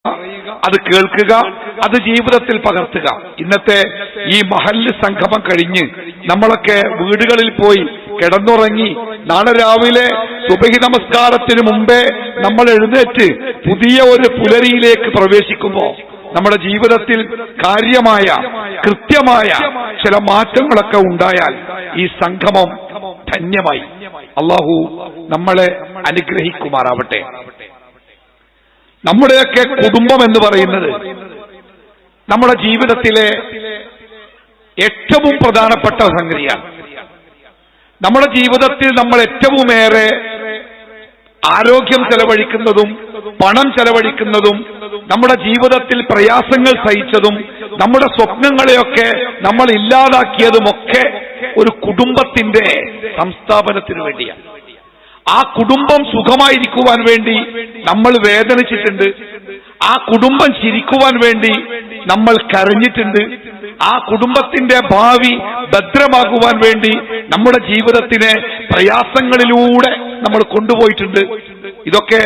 അത് കേൾക്കുക, അത് ജീവിതത്തിൽ പകർത്തുക. ഇന്നത്തെ ഈ മഹല്ല് സംഗമം കഴിഞ്ഞ് നമ്മളൊക്കെ വീടുകളിൽ പോയി കിടന്നുറങ്ങി നാളെ രാവിലെ സുബഹി നമസ്കാരത്തിന് മുമ്പേ നമ്മൾ എഴുന്നേറ്റ് പുതിയ ഒരു പുലരിയിലേക്ക് പ്രവേശിക്കുമ്പോൾ നമ്മുടെ ജീവിതത്തിൽ കാര്യമായ കൃത്യമായ ചില മാറ്റങ്ങളൊക്കെ ഉണ്ടായാൽ ഈ സംഗമം ധന്യമായി. അല്ലാഹു നമ്മളെ അനുഗ്രഹിക്കുമാറാവട്ടെ. നമ്മുടെയൊക്കെ കുടുംബം എന്ന് പറയുന്നത് നമ്മുടെ ജീവിതത്തിലെ ഏറ്റവും പ്രധാനപ്പെട്ട സംഗതിയാണ്. നമ്മുടെ ജീവിതത്തിൽ നമ്മൾ ഏറ്റവുമേറെ ആരോഗ്യം ചെലവഴിക്കുന്നതും പണം ചെലവഴിക്കുന്നതും നമ്മുടെ ജീവിതത്തിൽ പ്രയാസങ്ങൾ സഹിച്ചതും നമ്മുടെ സ്വപ്നങ്ങളെയൊക്കെ നമ്മൾ ഇല്ലാതാക്കിയതുമൊക്കെ ഒരു കുടുംബത്തിന്റെ സംസ്ഥാപനത്തിന് വേണ്ടിയാണ്. ആ കുടുംബം സുഖമായിരിക്കുവാൻ വേണ്ടി നമ്മൾ വേദനിച്ചിട്ടുണ്ട്. ആ കുടുംബം ചിരിക്കുവാൻ വേണ്ടി നമ്മൾ കരഞ്ഞിട്ടുണ്ട്. ആ കുടുംബത്തിന്റെ ഭാവി ഭദ്രമാകുവാൻ വേണ്ടി നമ്മുടെ ജീവിതത്തിനെ പ്രയാസങ്ങളിലൂടെ നമ്മൾ കൊണ്ടുപോയിട്ടുണ്ട്. ഇതൊക്കെ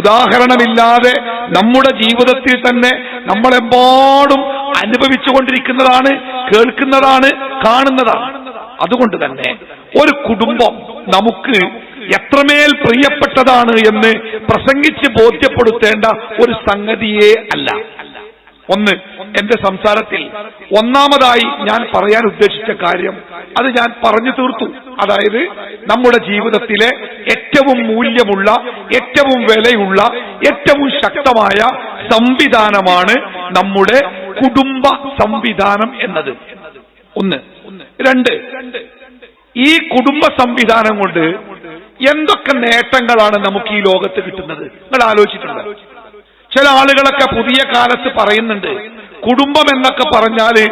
ഉദാഹരണമില്ലാതെ നമ്മുടെ ജീവിതത്തിൽ തന്നെ നമ്മളെമ്പാടും അനുഭവിച്ചുകൊണ്ടിരിക്കുന്നതാണ്, കേൾക്കുന്നതാണ്, കാണുന്നതാണ്. അതുകൊണ്ട് തന്നെ ഒരു കുടുംബം നമുക്ക് എത്രമേൽ പ്രിയപ്പെട്ടതാണ് എന്ന് പ്രസംഗിച്ച് ബോധ്യപ്പെടുത്തേണ്ട ഒരു സംഗതിയേ അല്ല. ഒന്ന്, എന്റെ സംസാരത്തിൽ ഒന്നാമതായി ഞാൻ പറയാൻ ഉദ്ദേശിച്ച കാര്യം അത് ഞാൻ പറഞ്ഞു തീർത്തു. അതായത് നമ്മുടെ ജീവിതത്തിലെ ഏറ്റവും മൂല്യമുള്ള, ഏറ്റവും വിലയുള്ള, ഏറ്റവും ശക്തമായ സംവിധാനമാണ് നമ്മുടെ കുടുംബ സംവിധാനം എന്നത്. ഒന്ന്. രണ്ട്, ഈ കുടുംബ സംവിധാനം കൊണ്ട് എന്തൊക്കെ നേട്ടങ്ങളാണ് നമുക്ക് ഈ ലോകത്ത് കിട്ടുന്നത് നിങ്ങൾ ആലോചിച്ചിട്ടുണ്ട്? ചില ആളുകളൊക്കെ പുതിയ കാലത്ത് പറയുന്നുണ്ട് കുടുംബം എന്നൊക്കെ പറഞ്ഞാല്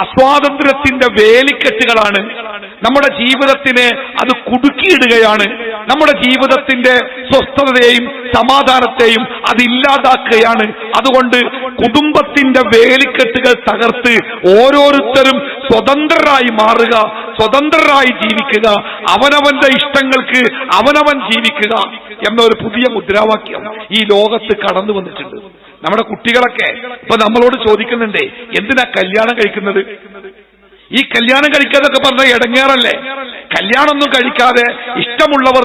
അസ്വാതന്ത്ര്യത്തിന്റെ വേലിക്കെട്ടുകളാണ്, നമ്മുടെ ജീവിതത്തിനെ അത് കുടുക്കിയിടുകയാണ്, നമ്മുടെ ജീവിതത്തിന്റെ സ്വസ്ഥതയെയും സമാധാനത്തെയും അതില്ലാതാക്കുകയാണ്. അതുകൊണ്ട് കുടുംബത്തിന്റെ വേലിക്കെട്ടുകൾ തകർത്ത് ഓരോരുത്തരും സ്വതന്ത്രരായി മാറുക, സ്വതന്ത്രരായി ജീവിക്കുക, അവനവന്റെ ഇഷ്ടങ്ങൾക്ക് അവനവൻ ജീവിക്കുക എന്നൊരു പുതിയ മുദ്രാവാക്യം ഈ ലോകത്ത് കടന്നു വന്നിട്ടുണ്ട്. നമ്മുടെ കുട്ടികളൊക്കെ ഇപ്പൊ നമ്മളോട് ചോദിക്കുന്നുണ്ടേ, എന്തിനാ കല്യാണം കഴിക്കുന്നത്? ഈ കല്യാണം കഴിക്കാതൊക്കെ പറഞ്ഞാൽ ഇടങ്ങേറല്ലേ? കല്യാണമൊന്നും കഴിക്കാതെ ഇഷ്ടമുള്ളവർ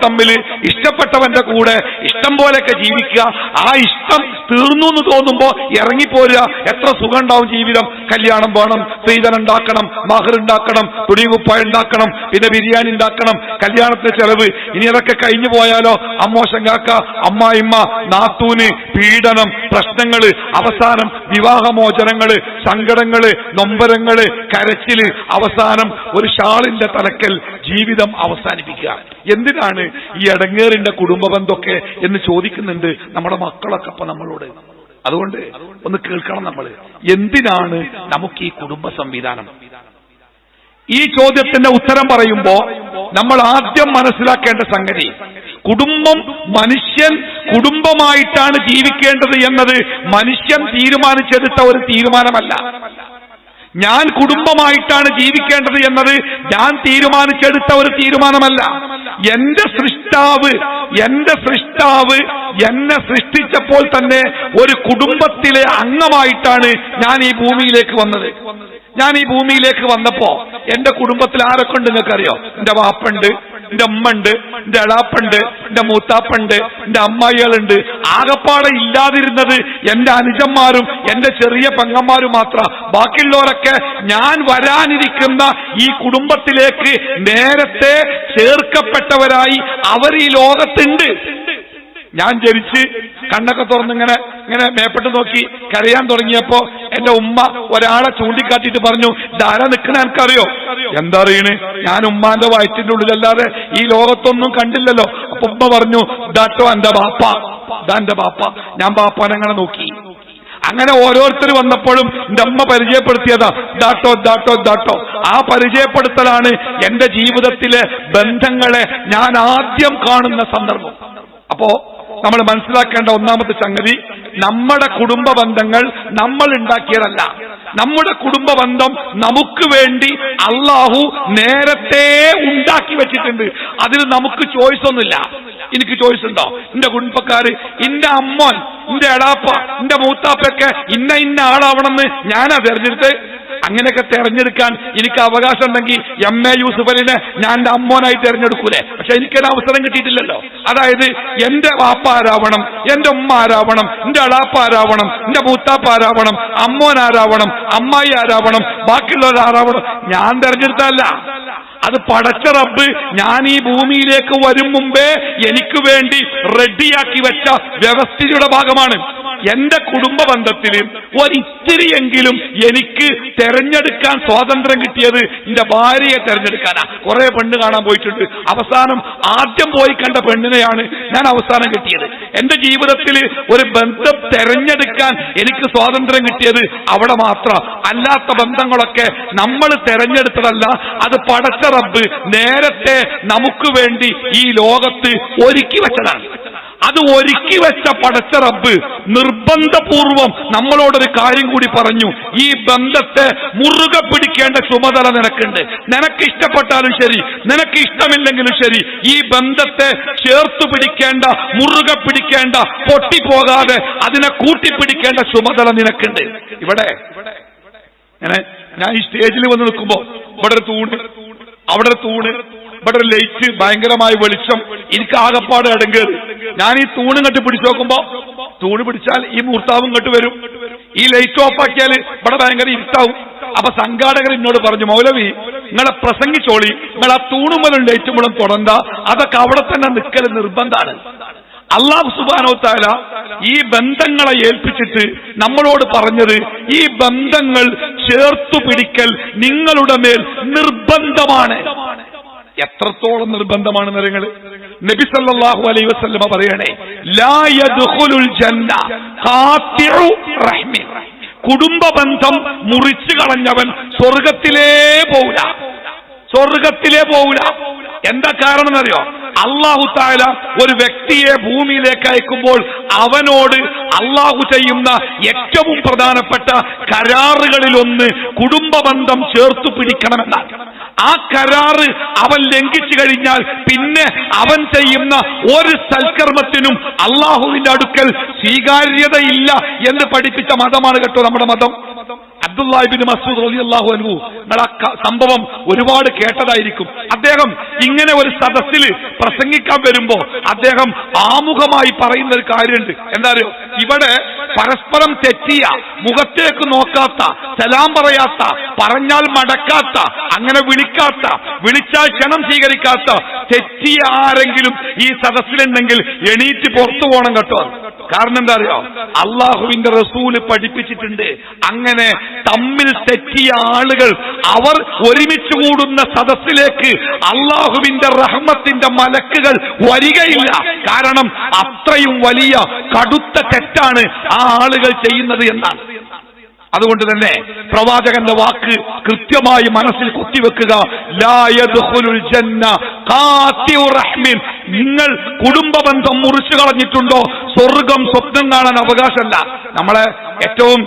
തമ്മിൽ ഇഷ്ടപ്പെട്ടവന്റെ കൂടെ ഇഷ്ടം പോലെയൊക്കെ ജീവിക്കുക. ആ ഇഷ്ടം തീർന്നു എന്ന് തോന്നുമ്പോ ഇറങ്ങിപ്പോരുക. എത്ര സുഖം ഉണ്ടാവും ജീവിതം. കല്യാണം വേണം, സ്ത്രീധനം ഉണ്ടാക്കണം, മഹർ ഉണ്ടാക്കണം, തുണികുപ്പായ ഉണ്ടാക്കണം, പിന്നെ ബിരിയാണി ഉണ്ടാക്കണം, കല്യാണത്തിന് ചെലവ്. ഇനി അതൊക്കെ കഴിഞ്ഞു പോയാലോ അമ്മോശങ്കാക്ക, അമ്മായിമ്മ, നാത്തൂന്, പീഡനം, പ്രശ്നങ്ങള്, അവസാനം വിവാഹമോചനങ്ങള്, സങ്കടങ്ങള്, നൊമ്പരങ്ങള്, കരച്ചില്, അവസാനം ഒരു ഷാളിന്റെ തലക്കൽ ജീവിതം അവസാനിപ്പിക്കുക. എന്തിനാണ് ഈ ഇടങ്ങേറിന്റെ കുടുംബബന്ധമൊക്കെ എന്ന് ചോദിക്കുന്നുണ്ട് നമ്മുടെ മക്കളൊക്കെ ഇപ്പൊ നമ്മളോട്. അതുകൊണ്ട് ഒന്ന് കേൾക്കണം നമ്മൾ, എന്തിനാണ് നമുക്ക് ഈ കുടുംബ സംവിധാനം? ഈ ചോദ്യത്തിന്റെ ഉത്തരം പറയുമ്പോ നമ്മൾ ആദ്യം മനസ്സിലാക്കേണ്ട സംഗതി, കുടുംബം മനുഷ്യൻ കുടുംബമായിട്ടാണ് ജീവിക്കേണ്ടത് എന്നത് മനുഷ്യൻ തീരുമാനിച്ചെടുത്ത ഒരു തീരുമാനമല്ല. ഞാൻ കുടുംബമായിട്ടാണ് ജീവിക്കേണ്ടത് എന്നത് ഞാൻ തീരുമാനിച്ചെടുത്ത ഒരു തീരുമാനമല്ല. എന്റെ സൃഷ്ടാവ് എന്നെ സൃഷ്ടിച്ചപ്പോൾ തന്നെ ഒരു കുടുംബത്തിലെ അംഗമായിട്ടാണ് ഞാൻ ഈ ഭൂമിയിലേക്ക് വന്നത്. ഞാൻ ഈ ഭൂമിയിലേക്ക് വന്നപ്പോ എന്റെ കുടുംബത്തിൽ ആരൊക്കെ ഉണ്ട് നിങ്ങൾക്കറിയോ? എന്റെ വാപ്പുണ്ട്, എന്റെ ഉമ്മ ഉണ്ട്, എന്റെ എളാപ്പുണ്ട്, എന്റെ മൂത്താപ്പുണ്ട്, എന്റെ അമ്മായികളുണ്ട്. ആകപ്പാടെ ഇല്ലാതിരുന്നത് എന്റെ അനുജന്മാരും എന്റെ ചെറിയ പെങ്ങന്മാരും മാത്രം. ബാക്കിയുള്ളവരൊക്കെ ഞാൻ വരാനിരിക്കുന്ന ഈ കുടുംബത്തിലേക്ക് നേരത്തെ ചേർക്കപ്പെട്ടവരായി അവർ ഈ ലോകത്തുണ്ട്. ഞാൻ ജനിച്ച് കണ്ണൊക്കെ തുറന്നിങ്ങനെ മേപ്പെട്ട് നോക്കി കരയാൻ തുടങ്ങിയപ്പോ എന്റെ ഉമ്മ ഒരാളെ ചൂണ്ടിക്കാട്ടിയിട്ട് പറഞ്ഞു, ധാരാ നിൽക്കണ എനിക്കറിയോ? എന്താ അറിയണേ? ഞാൻ ഉമ്മാന്റെ വയറ്റിന്റെ ഉള്ളിലല്ലാതെ ഈ ലോകത്തൊന്നും കണ്ടില്ലല്ലോ. അപ്പൊ ഉമ്മ പറഞ്ഞു, ദാട്ടോ എന്റെ ബാപ്പ, ഇതാ എന്റെ ബാപ്പ. ഞാൻ ബാപ്പാനങ്ങനെ നോക്കി. അങ്ങനെ ഓരോരുത്തർ വന്നപ്പോഴും എന്റെ അമ്മ പരിചയപ്പെടുത്തിയതാ, ദാട്ടോ. ആ പരിചയപ്പെടുത്തലാണ് എന്റെ ജീവിതത്തിലെ ബന്ധങ്ങളെ ഞാൻ ആദ്യം കാണുന്ന സന്ദർഭം. അപ്പോ നമ്മൾ മനസ്സിലാക്കേണ്ട ഒന്നാമത്തെ സംഗതി, നമ്മുടെ കുടുംബ ബന്ധങ്ങൾ നമ്മൾ ഉണ്ടാക്കിയതല്ല. നമ്മുടെ കുടുംബ ബന്ധം നമുക്ക് വേണ്ടി അള്ളാഹു നേരത്തെ ഉണ്ടാക്കി വെച്ചിട്ടുണ്ട്. അതിന് നമുക്ക് ചോയ്സ് ഒന്നുമില്ല. എനിക്ക് ചോയ്സ് ഉണ്ടോ? എന്റെ കുടുംബക്കാര്, എന്റെ അമ്മോൻ എന്റെ എടാപ്പ, എന്റെ മൂത്താപ്പൊക്കെ ഇന്ന ആളാവണമെന്ന് ഞാനാ തെരഞ്ഞെടുത്ത്. അങ്ങനെയൊക്കെ തെരഞ്ഞെടുക്കാൻ എനിക്ക് അവകാശം ഉണ്ടെങ്കിൽ MA യൂസുഫ് അലിനെ ഞാൻ എന്റെ അമ്മോനായി തെരഞ്ഞെടുക്കൂലേ? പക്ഷെ എനിക്കൊരു അവസരം കിട്ടിയിട്ടില്ലല്ലോ. അതായത് എന്റെ വാപ്പ ആരാവണം, എന്റെ ഉമ്മ ആരാവണം, എന്റെ അടാപ്പ ആരാവണം, എന്റെ മൂത്താപ്പ ആരാവണം, അമ്മോൻ ആരാവണം, അമ്മായി ആരാവണം, ബാക്കിയുള്ളവരാരാവണം ഞാൻ തെരഞ്ഞെടുത്തല്ല. അത് പടച്ച റബ്ബ് ഞാൻ ഈ ഭൂമിയിലേക്ക് വരും മുമ്പേ എനിക്ക് വേണ്ടി റെഡിയാക്കി വെച്ച വ്യവസ്ഥയുടെ ഭാഗമാണ്. എന്റെ കുടുംബ ബന്ധത്തിൽ ഒരിത്തിരിയെങ്കിലും എനിക്ക് തെരഞ്ഞെടുക്കാൻ സ്വാതന്ത്ര്യം കിട്ടിയത് എന്റെ ഭാര്യയെ തെരഞ്ഞെടുക്കാനാ. കുറെ പെണ്ണ് കാണാൻ പോയിട്ടുണ്ട്. അവസാനം ആദ്യം പോയി കണ്ട പെണ്ണിനെയാണ് ഞാൻ അവസാനം കിട്ടിയത്. എന്റെ ജീവിതത്തിൽ ഒരു ബന്ധം തെരഞ്ഞെടുക്കാൻ എനിക്ക് സ്വാതന്ത്ര്യം കിട്ടിയത് അവിടെ മാത്രം. അല്ലാത്ത ബന്ധങ്ങളൊക്കെ നമ്മൾ തെരഞ്ഞെടുത്തതല്ല, അത് പടച്ച റബ്ബ് നേരത്തെ നമുക്ക് വേണ്ടി ഈ ലോകത്ത് ഒരുക്കി വെച്ചതാണ്. അത് ഒരുക്കി വെച്ച പടച്ച റബ്ബ് നിർബന്ധപൂർവം നമ്മളോടൊരു കാര്യം കൂടി പറഞ്ഞു. ഈ ബന്ധത്തെ മുറുകെ പിടിക്കേണ്ട ചുമതല നിനക്കുണ്ട്. നിനക്ക് ഇഷ്ടപ്പെട്ടാലും ശരി, നിനക്ക് ഇഷ്ടമില്ലെങ്കിലും ശരി, ഈ ബന്ധത്തെ ചേർത്തു പിടിക്കേണ്ട, മുറുകെ പിടിക്കേണ്ട, പൊട്ടിപ്പോകാതെ അതിനെ കൂട്ടിപ്പിടിക്കേണ്ട ചുമതല നിനക്കുണ്ട്. ഇവിടെ ഞാൻ ഈ സ്റ്റേജിൽ വന്ന് നിൽക്കുമ്പോ ഇവിടെ ഒരു തൂണ്, അവിടെ ഒരു തൂണ്, ഇവിടെ ഒരു ലൈറ്റ്, ഭയങ്കരമായ വെളിച്ചം, എനിക്ക് ആകപ്പാട് ഇടങ്കേറി. ഞാൻ ഈ തൂണ് കെട്ടി പിടിച്ചു നോക്കുമ്പോ, തൂണ് പിടിച്ചാൽ ഈ മൂർത്താവും ഇങ്ങോട്ട് വരും. ഈ ലൈറ്റ് ഓഫ് ആക്കിയാൽ ഇവിടെ ഭയങ്കര ഇരുട്ടാവും. അപ്പൊ സംഘാടകർ എന്നോട് പറഞ്ഞു, മൗലവി നിങ്ങളെ പ്രസംഗിച്ചോളി, നിങ്ങൾ ആ തൂണുമലും ലൈറ്റുമലും തുടണ്ട, അതൊക്കെ അവിടെ തന്നെ നിൽക്കൽ നിർബന്ധമാണ്. അല്ലാഹു സുബ്ഹാനഹു വ തആല ഈ ബന്ധങ്ങളെ ഏൽപ്പിച്ചിട്ട് നമ്മളോട് പറഞ്ഞത്, ഈ ബന്ധങ്ങൾ ചേർത്തു പിടിക്കൽ നിങ്ങളുടെ മേൽ നിർബന്ധമാണ്. എത്രത്തോളം നിർബന്ധമാണ് നിങ്ങൾ? നബി സല്ലല്ലാഹു അലൈഹി വസല്ലമ പറയണേ, ലാ യദ്ഖുലുൽ ജന്ന ഖാതിഉ റഹ്മിൻ. കുടുംബ ബന്ധം മുറിച്ചു കളഞ്ഞവൻ സ്വർഗത്തിലേ പോവില്ല, സ്വർഗത്തിലേ പോവില്ല. എന്താ കാരണം എന്നറിയോ? അല്ലാഹു തആല ഒരു വ്യക്തിയെ ഭൂമിയിലേക്ക് അയക്കുമ്പോൾ അവനോട് അല്ലാഹു ചെയ്യുന്ന ഏറ്റവും പ്രധാനപ്പെട്ട കരാറുകളിലൊന്ന് കുടുംബബന്ധം ചേർത്തു പിടിക്കണമെന്നാണ്. ആ കരാറ് അവൻ ലംഘിച്ചു കഴിഞ്ഞാൽ പിന്നെ അവൻ ചെയ്യുന്ന ഒരു സൽക്കർമ്മത്തിനും അല്ലാഹുവിന്റെ അടുക്കൽ സ്വീകാര്യതയില്ല എന്ന് പഠിപ്പിച്ച മതമാണ് കേട്ടോ നമ്മുടെ മതം. അബ്ദുല്ലാഹി ഇബ്നു മസ്ഊദ് റളിയല്ലാഹു അൻഹു, സംഭവം ഒരുപാട് കേട്ടതായിരിക്കും. അദ്ദേഹം ഇങ്ങനെ ഒരു സദസ്സിൽ പ്രസംഗിക്കാൻ വരുമ്പോ അദ്ദേഹം ആമുഖമായി പറയുന്ന ഒരു കാര്യമുണ്ട്. എന്താ അറിയോ? ഇവിടെ പരസ്പരം തെറ്റിയ, മുഖത്തേക്ക് നോക്കാത്ത, സലാം പറയാത്ത, പറഞ്ഞാൽ മടക്കാത്ത, അങ്ങനെ വിളിക്കാത്ത, വിളിച്ചാൽ ക്ഷണം സ്വീകരിക്കാത്ത തെറ്റിയ ആരെങ്കിലും ഈ സദസ്സിലുണ്ടെങ്കിൽ എണീറ്റ് പുറത്തു പോകണം കേട്ടോ. കാരണം എന്താ അറിയോ? അള്ളാഹുവിന്റെ റസൂല് പഠിപ്പിച്ചിട്ടുണ്ട്, അങ്ങനെ തമ്മിൽ തെറ്റിയ ആളുകൾ അവർ ഒരുമിച്ച് കൂടുന്ന സദസ്സിലേക്ക് അള്ളാഹുവിന്റെ റഹ്മത്തിന്റെ മലക്കുകൾ വരികയില്ല. കാരണം അത്രയും വലിയ കടുത്ത തെറ്റാണ് ആ ആളുകൾ ചെയ്യുന്നത് എന്നാണ്. അതുകൊണ്ട് തന്നെ പ്രവാചകന്റെ വാക്ക് കൃത്യമായി മനസ്സിൽ കുത്തിവെക്കുക. ലാ യദ്ഖുലുൽ ജന്ന ഖാതിഉ റഹ്മിൻ. നിങ്ങൾ കുടുംബബന്ധം മുറിച്ചു കളഞ്ഞിട്ടുണ്ടോ സ്വർഗം സ്വപ്നം കാണാൻ അവകാശമല്ല. നമ്മളെ ഏറ്റവും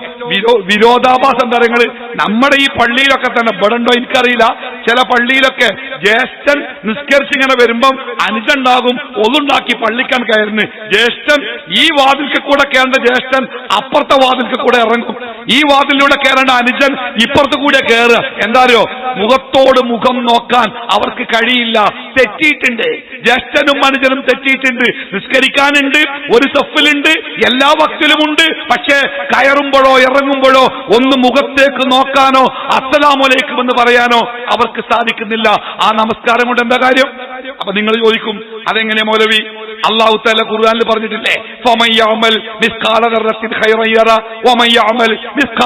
വിരോധാഭാസം കാര്യങ്ങൾ നമ്മുടെ ഈ പള്ളിയിലൊക്കെ തന്നെ പെടണ്ടോ എനിക്കറിയില്ല. ചില പള്ളിയിലൊക്കെ ജ്യേഷ്ഠൻ നിസ്കരിച്ചിങ്ങനെ വരുമ്പം അനുജണ്ടാകും, ഒന്നുണ്ടാക്കി പള്ളിക്കാൻ കയറുന്നു. ജ്യേഷ്ഠൻ ഈ വാതിൽക്ക് കൂടെ കയറേണ്ട ജ്യേഷ്ഠൻ അപ്പുറത്തെ വാതിൽക്ക് കൂടെ ഇറങ്ങും. ഈ വാതിലൂടെ കയറേണ്ട അനുജൻ ഇപ്പുറത്ത് കൂടെ കയറുക. എന്താ അറിയോ? മുഖത്തോട് മുഖം നോക്കാൻ അവർക്ക് കഴിയില്ല. തെറ്റിയിട്ടുണ്ട്, ജ്യേഷ്ഠനും അനുജനും തെറ്റിയിട്ടുണ്ട്. നിസ്കരിക്കാനുണ്ട്, ഒരു സഫിലുണ്ട്, എല്ലാ വക്തിലുമുണ്ട്. പക്ഷേ കയറുമ്പോഴോ ഇറങ്ങുമ്പോഴോ ഒന്ന് മുഖത്തേക്ക് നോക്കാനോ അസ്സലാമു അലൈക്കും എന്ന് പറയാനോ അവർക്ക് സാധിക്കുന്നില്ല. ആ നമസ്കാരം കൊണ്ട് എന്താ കാര്യം? അപ്പൊ നിങ്ങൾ ചോദിക്കും, അതെങ്ങനെ മൗലവി? അല്ലാഹു തആല ഖുർആനിൽ പറഞ്ഞിട്ടില്ലേ, ഫമൻ യഅമൽ മിസ്ഖാല ദർറത്തിൻ ഖൈറൻ യറ വമൻ യഅമൽ മിസ്ഖാല.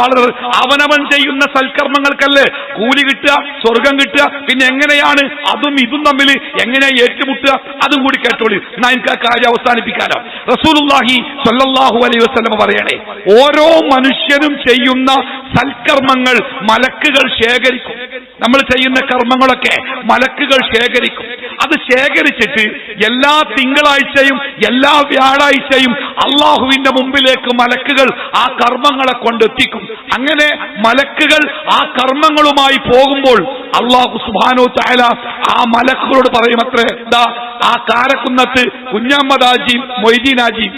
അവനവൻ ചെയ്യുന്ന സൽക്കർമ്മങ്ങൾക്കല്ലേ കൂലി കിട്ടുക, സ്വർഗം കിട്ടുക. പിന്നെ എങ്ങനെയാണ് അതും ഇതും തമ്മിൽ എങ്ങനെ ഏറ്റുമുട്ടുക? അതും കൂടി കേട്ടോളി. എന്നാ എനിക്ക് ആ കാര്യം അവസാനിപ്പിക്കാനോ. റസൂലുള്ളാഹി സ്വല്ലല്ലാഹു അലൈഹി വസല്ലം പറയണേ, ഓരോ മനുഷ്യനും ചെയ്യുന്ന സൽക്കർമ്മങ്ങൾ മലക്കുകൾ ശേഖരിക്കും. നമ്മൾ ചെയ്യുന്ന കർമ്മങ്ങളൊക്കെ മലക്കുകൾ ശേഖരിക്കും. അത് ശേഖരിച്ചിട്ട് എല്ലാ തിങ്കളാഴ്ചയും എല്ലാ വ്യാഴാഴ്ചയും അള്ളാഹുവിന്റെ മുമ്പിലേക്ക് മലക്കുകൾ ആ കർമ്മങ്ങളെ കൊണ്ടെത്തിക്കും. അങ്ങനെ മലക്കുകൾ ആ കർമ്മങ്ങളുമായി പോകുമ്പോൾ അള്ളാഹു സുബ്ഹാനഹു വ തആല ആ മലക്കുകളോട് പറയുമത്രേ, ദാ ആ കാരക്കുന്നത്ത് കുഞ്ഞമ്മദാജിയും മൊയ്തീനാജിയും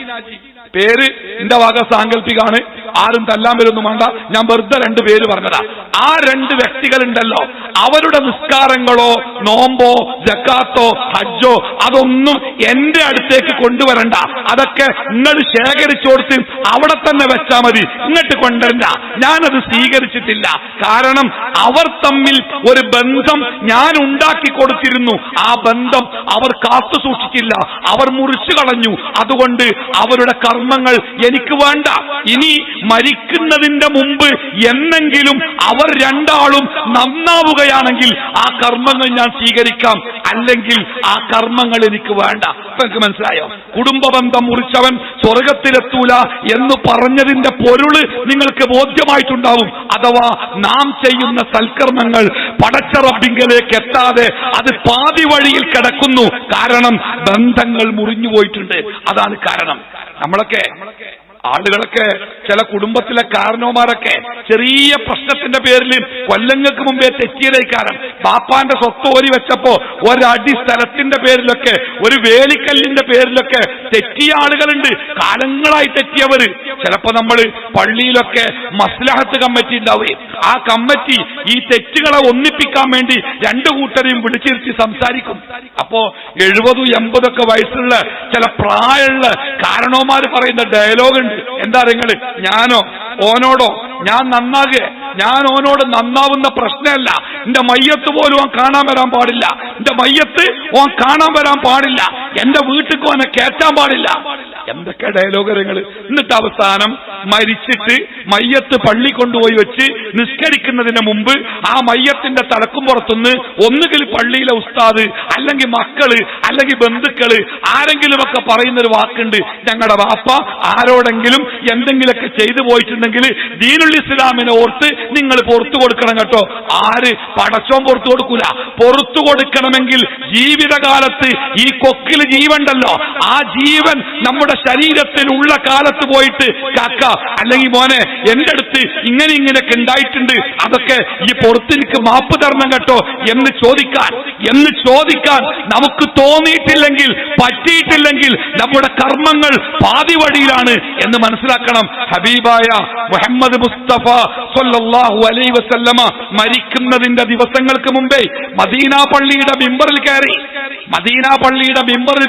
പേര് എന്റെ വക സാങ്കല്പികാണ്, ആരും തല്ലാൻ വരുമൊന്നും വേണ്ട, ഞാൻ വെറുതെ 2 പേര് പറഞ്ഞതാ. ആ 2 വ്യക്തികളുണ്ടല്ലോ, അവരുടെ നിസ്കാരങ്ങളോ നോമ്പോ ജക്കാത്തോ ഹജ്ജോ അതൊന്നും എന്റെ അടുത്തേക്ക് കൊണ്ടുവരണ്ട. അതൊക്കെ നിങ്ങൾ ശേഖരിച്ചു കൊടുത്ത് അവിടെ തന്നെ വെച്ചാൽ മതി, ഇങ്ങോട്ട് കൊണ്ടുവരണ്ട. ഞാനത് സ്വീകരിച്ചിട്ടില്ല. കാരണം അവർ തമ്മിൽ ഒരു ബന്ധം ഞാൻ ഉണ്ടാക്കി കൊടുത്തിരുന്നു. ആ ബന്ധം അവർ കാത്തു സൂക്ഷിച്ചില്ല, അവർ മുറിച്ചു കളഞ്ഞു. അതുകൊണ്ട് അവരുടെ കർമ്മങ്ങൾ എനിക്ക് വേണ്ട. ഇനി മരിക്കുന്നതിന്റെ മുമ്പ് എന്നെങ്കിലും അവർ രണ്ടാളും നന്നാവുകയാണെങ്കിൽ ആ കർമ്മങ്ങൾ ഞാൻ സ്വീകരിക്കാം, അല്ലെങ്കിൽ ആ കർമ്മങ്ങൾ എനിക്ക് വേണ്ട. നിങ്ങൾക്ക് മനസ്സിലായോ? കുടുംബ ബന്ധം മുറിച്ചവൻ സ്വർഗത്തിലെത്തൂല എന്ന് പറഞ്ഞതിന്റെ പൊരുള് നിങ്ങൾക്ക് ബോധ്യമായിട്ടുണ്ടാവും. അഥവാ നാം ചെയ്യുന്ന സൽക്കർമ്മങ്ങൾ പടച്ച റബ്ബിങ്കലേക്ക് എത്താതെ അത് പാതി വഴിയിൽ കിടക്കുന്നു. കാരണം ബന്ധങ്ങൾ മുറിഞ്ഞു പോയിട്ടുണ്ട്. അതാണ് കാരണം. നമ്മളൊക്കെ ആളുകളൊക്കെ ചില കുടുംബത്തിലെ കാരണവന്മാരൊക്കെ ചെറിയ പ്രശ്നത്തിന്റെ പേരിൽ കൊല്ലങ്ങൾക്ക് മുമ്പേ തെറ്റിയതേക്കാരം. ബാപ്പാന്റെ സ്വത്ത് ഓരി വെച്ചപ്പോ ഒരടി സ്ഥലത്തിന്റെ പേരിലൊക്കെ ഒരു വേലിക്കല്ലിന്റെ പേരിലൊക്കെ തെറ്റിയ ആളുകളുണ്ട്. കാലങ്ങളായി തെറ്റിയവര്. ചിലപ്പോ നമ്മൾ പള്ളിയിലൊക്കെ മസ്ലഹത്ത് കമ്മിറ്റി ഉണ്ടാവുകയും ആ കമ്മിറ്റി ഈ തെറ്റുകളെ ഒന്നിപ്പിക്കാൻ വേണ്ടി 2 കൂട്ടരെയും വിളിച്ചിരുത്തി സംസാരിക്കും. അപ്പോ 70-80 വയസ്സുള്ള ചില പ്രായമുള്ള കാരണവന്മാർ പറയുന്ന ഡയലോഗ് ഉണ്ട്. എന്താ നിങ്ങള്, ഞാനോ ഓനോടോ ഞാൻ നന്നാകെ, ഞാൻ ഓനോട് നന്നാവുന്ന പ്രശ്നമല്ല. എന്റെ മയ്യത്ത് പോലും ഓൻ കാണാൻ വരാൻ പാടില്ല, എന്റെ മയ്യത്ത് ഓൻ കാണാൻ വരാൻ പാടില്ല, എന്റെ വീട്ടിക്ക് ഓനെ കയറ്റാൻ പാടില്ല. എന്തൊക്കെ ഡയലോഗുകൾ. എന്നിട്ട് അവസാനം മരിച്ചിട്ട് മയ്യത്ത് പള്ളി കൊണ്ടുപോയി വെച്ച് നിസ്കരിക്കുന്നതിന് മുമ്പ് ആ മയ്യത്തിന്റെ തലക്കും പുറത്തുനിന്ന് ഒന്നുകിൽ പള്ളിയിലെ ഉസ്താദ് അല്ലെങ്കിൽ മക്കള് അല്ലെങ്കിൽ ബന്ധുക്കള് ആരെങ്കിലുമൊക്കെ പറയുന്നൊരു വാക്കുണ്ട്, ഞങ്ങളുടെ വാപ്പ ആരോടെങ്കിലും എന്തെങ്കിലുമൊക്കെ ചെയ്തു പോയിട്ടുണ്ടെങ്കിൽ ദീനുൽ ഇസ്ലാമിനെ ഓർത്ത് നിങ്ങൾ പുറത്തു കൊടുക്കണം കേട്ടോ. ആര്? പടച്ചോൻ പുറത്തു കൊടുക്കൂല. പുറത്തു കൊടുക്കണമെങ്കിൽ ജീവിതകാലത്ത് ഈ കൊക്കില് ജീവണ്ടല്ലോ, ആ ജീവൻ നമ്മുടെ ശരീരത്തിലുള്ള കാലത്ത് പോയിട്ട് കാക്ക അല്ലെങ്കിൽ മോനെ എന്റെ അടുത്ത് ഇങ്ങനെയൊക്കെ ഉണ്ടായിട്ടുണ്ട്, അതൊക്കെ ഈ പുറത്തിനിക്ക് മാപ്പ് തരണം കേട്ടോ എന്ന് ചോദിക്കാൻ നമുക്ക് തോന്നിയിട്ടില്ലെങ്കിൽ പറ്റിയിട്ടില്ലെങ്കിൽ നമ്മുടെ കർമ്മങ്ങൾ പാതി വഴിയിലാണ് എന്ന് മനസ്സിലാക്കണം. ഹബീബായ മുഹമ്മദ് മുസ്തഫ സ്വല്ലല്ലാഹു അലൈഹി വസല്ലമ മരിക്കുന്നതിന്റെ ദിവസങ്ങൾക്ക് മുമ്പേ മദീന പള്ളിയുടെ മിമ്പറിൽ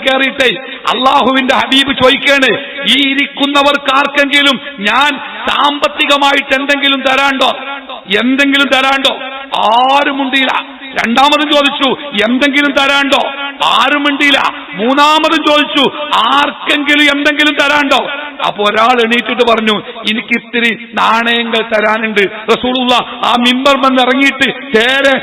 കയറിയിട്ട് അള്ളാഹുവിന്റെ ഹബീബ് ചോദിക്കാണ്, ഈ ഇരിക്കുന്നവർക്കാർക്കെങ്കിലും ഞാൻ സാമ്പത്തികമായിട്ട് എന്തെങ്കിലും തരാണ്ടോ? ആരും മുണ്ടിയില്ല. രണ്ടാമതും ചോദിച്ചു, എന്തെങ്കിലും തരാണ്ടോ? ആരും മിണ്ടിയില്ല. മൂന്നാമതും ചോദിച്ചു, ആർക്കെങ്കിലും എന്തെങ്കിലും തരാണ്ടോ? അപ്പൊ ഒരാൾ എണീറ്റിട്ട് പറഞ്ഞു, എനിക്ക് ഇത്തിരി നാണയങ്ങൾ തരാനുണ്ട്. റസൂലുള്ളാഹ് ആ മിമ്പർ വന്ന് ഇറങ്ങിയിട്ട് നേരെ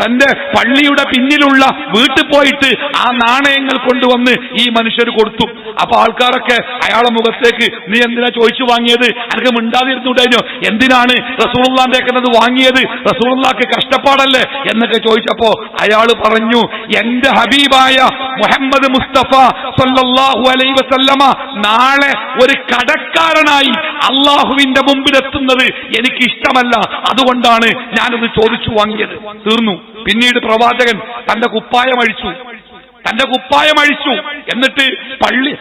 തന്റെ പള്ളിയുടെ പിന്നിലുള്ള വീട്ടിൽ പോയിട്ട് ആ നാണയങ്ങൾ കൊണ്ടുവന്ന് ഈ മനുഷ്യർ കൊടുത്തു. അപ്പൊ ആൾക്കാരൊക്കെ അയാളെ മുഖത്തേക്ക്, നീ എന്തിനാ ചോദിച്ചു വാങ്ങിയത്? എനിക്ക് മിണ്ടാതിരുന്നുണ്ടായിരുന്നു. എന്തിനാണ് റസൂലുള്ളാഹിന്റെ വാങ്ങിയത്? റസൂലുള്ളാഹിക്ക് കഷ്ടപ്പാടല്ലേ എന്നൊക്കെ ചോദിച്ചപ്പോ അയാൾ പറഞ്ഞു, എന്റെ ഹബീബായ മുഹമ്മദ് മുസ്തഫ സല്ലല്ലാഹു അലൈഹി വസല്ലമ നാളെ ഒരു കടക്കാരനായി അള്ളാഹുവിന്റെ മുമ്പിലെത്തുന്നത് എനിക്ക് ഇഷ്ടമല്ല, അതുകൊണ്ടാണ് ഞാനത് ചോദിച്ചു വാങ്ങിയത്. തീർന്നു. പിന്നീട് പ്രവാചകൻ തന്റെ കുപ്പായം അഴിച്ചു. എന്നിട്ട്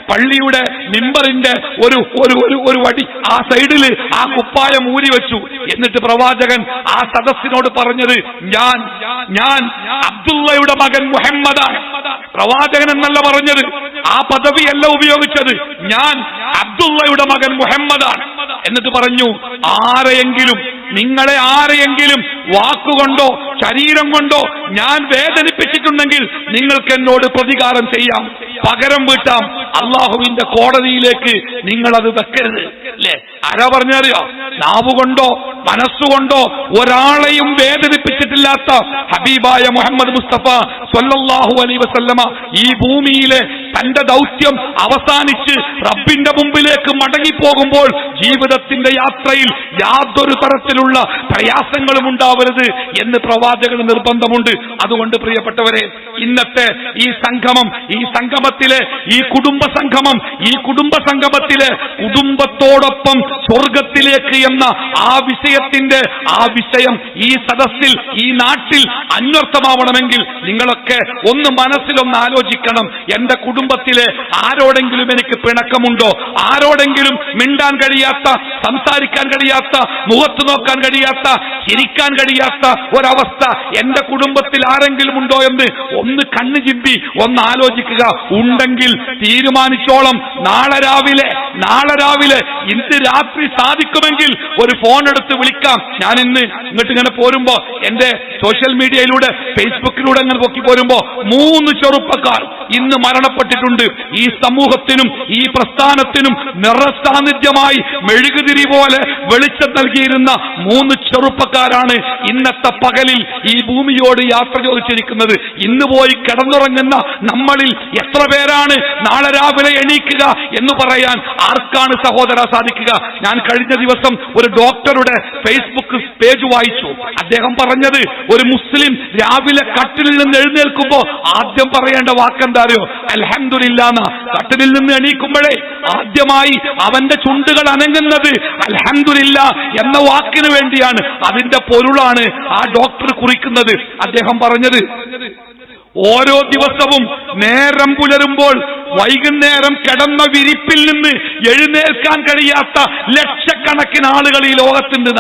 പള്ളിയുടെ മിമ്പറിന്റെ ഒരു വടി ആ സൈഡില് ആ കുപ്പായം ഊരി വെച്ചു. എന്നിട്ട് പ്രവാചകൻ ആ സദസ്സിനോട് പറഞ്ഞത്, ഞാൻ അബ്ദുള്ളയുടെ മകൻ മുഹമ്മദാണ്. പ്രവാചകൻ എന്നല്ല പറഞ്ഞത്, ആ പദവിയല്ല ഉപയോഗിച്ചത്, ഞാൻ അബ്ദുള്ളയുടെ മകൻ മുഹമ്മദാണ്. എന്നിട്ട് പറഞ്ഞു, നിങ്ങളെ ആരെയെങ്കിലും വാക്കുകൊണ്ടോ ശരീരം കൊണ്ടോ ഞാൻ വേദനിപ്പിച്ചിട്ടുണ്ടെങ്കിൽ നിങ്ങൾക്ക് എന്നോട് പ്രതികാരം ചെയ്യാം, പകരം വീട്ടാം. അള്ളാഹുവിന്റെ കോടതിയിലേക്ക് നിങ്ങളത് വെക്കരുത്. അല്ലേ? ആരാ പറഞ്ഞറിയോ? നാവുകൊണ്ടോ മനസ്സുകൊണ്ടോ ഒരാളെയും വേദനിപ്പിച്ചിട്ടില്ലാത്ത ഹബീബായ മുഹമ്മദ് മുസ്തഫ സ്വല്ലല്ലാഹു അലൈഹി വസല്ലമ ഈ ഭൂമിയിലെ തന്റെ ദൗത്യം അവസാനിച്ച് റബ്ബിന്റെ മുമ്പിലേക്ക് മടങ്ങിപ്പോകുമ്പോൾ ജീവിതത്തിന്റെ യാത്രയിൽ യാതൊരു തരത്തിലുള്ള പ്രയാസങ്ങളും ഉണ്ടാവരുത് എന്ന് പ്രവാചകന് നിർബന്ധമുണ്ട്. അതുകൊണ്ട് പ്രിയപ്പെട്ടവരെ, ഇന്നത്തെ ഈ സംഗമം, ഈ സംഗമത്തിലെ ഈ കുടുംബ സംഗമത്തിലെ കുടുംബത്തോടൊപ്പം സ്വർഗത്തിലേക്ക് എന്ന ആ വിഷയം ഈ സദസ്സിൽ, ഈ നാട്ടിൽ അന്വർത്ഥമാവണമെങ്കിൽ നിങ്ങളൊക്കെ ഒന്ന് മനസ്സിലൊന്ന് ആലോചിക്കണം. എന്റെ കുടുംബത്തിലെ ആരോടെങ്കിലും എനിക്ക് പിണക്കമുണ്ടോ? ആരോടെങ്കിലും മിണ്ടാൻ കഴിയാത്ത, സംസാരിക്കാൻ കഴിയാത്ത, മുഖത്ത് നോക്കാൻ കഴിയാത്ത, ചിരിക്കാൻ കഴിയാത്ത ഒരവസ്ഥ എന്റെ കുടുംബത്തിൽ ആരെങ്കിലും ഉണ്ടോ എന്ന് ഒന്ന് കണ്ണു ചിമ്പി ഒന്ന് ആലോചിക്കുക. ഉണ്ടെങ്കിൽ തീരുമാനിച്ചോളം നാളെ രാവിലെ ഇന്ന് രാത്രി സാധിക്കുമെങ്കിൽ ഒരു ഫോൺ എടുത്ത് വിളിക്കാം. ഞാൻ ഇന്ന് ഇങ്ങനെ പോരുമ്പോ എന്റെ സോഷ്യൽ മീഡിയയിലൂടെ, ഫേസ്ബുക്കിലൂടെ അങ്ങനെ പൊക്കി പോരുമ്പോ 3 ചെറുപ്പക്കാർ ഇന്ന് മരണപ്പെട്ടിട്ടുണ്ട്. ഈ സമൂഹത്തിനും ഈ പ്രസ്ഥാനത്തിനും നിറസാന്നിധ്യമായി മെഴുകുതിരി പോലെ വെളിച്ചം നൽകിയിരുന്ന 3 ചെറുപ്പക്കാരാണ് ഇന്നത്തെ പകലിൽ ഈ ഭൂമിയോട് യാത്ര ചോദിച്ചിരിക്കുന്നത്. ഇന്ന് പോയി കിടന്നുറങ്ങുന്ന നമ്മളിൽ എത്ര പേരാണ് നാളെ രാവിലെ എണീക്കുക എന്ന് പറയാൻ ആർക്കാണ് സഹോദര സാധിക്കുക? ഞാൻ കഴിഞ്ഞ ദിവസം ഒരു ഡോക്ടറുടെ ഫേസ്ബുക്ക് പേജ് വായിച്ചു. അദ്ദേഹം പറഞ്ഞത്, ഒരു മുസ്ലിം രാവിലെ കട്ടിലിൽ നിന്ന് എഴുന്നേൽക്കുമ്പോ ആദ്യം പറയേണ്ട വാക്കെന്താ അറിയോ? അൽഹംദുലില്ലാഹ്. കട്ടിലിൽ നിന്ന് എണീക്കുമ്പോഴേ ആദ്യമായി അവന്റെ ചുണ്ടുകൾ അനങ്ങുന്നത് അൽഹംദുലില്ലാഹ് എന്ന വാക്കിന് വേണ്ടിയാണ്. അതിന്റെ പൊരുളാണ് ആ ഡോക്ടർ കുറിക്കുന്നത്. അദ്ദേഹം പറഞ്ഞത്, ഓരോ ദിവസവും നേരം പുലരുമ്പോൾ വൈകുന്നേരം കിടന്ന വിരിപ്പിൽ നിന്ന് എഴുന്നേൽക്കാൻ കഴിയാത്ത ലക്ഷക്കണക്കിന് ആളുകൾ ഈ ലോകത്തുണ്ട്.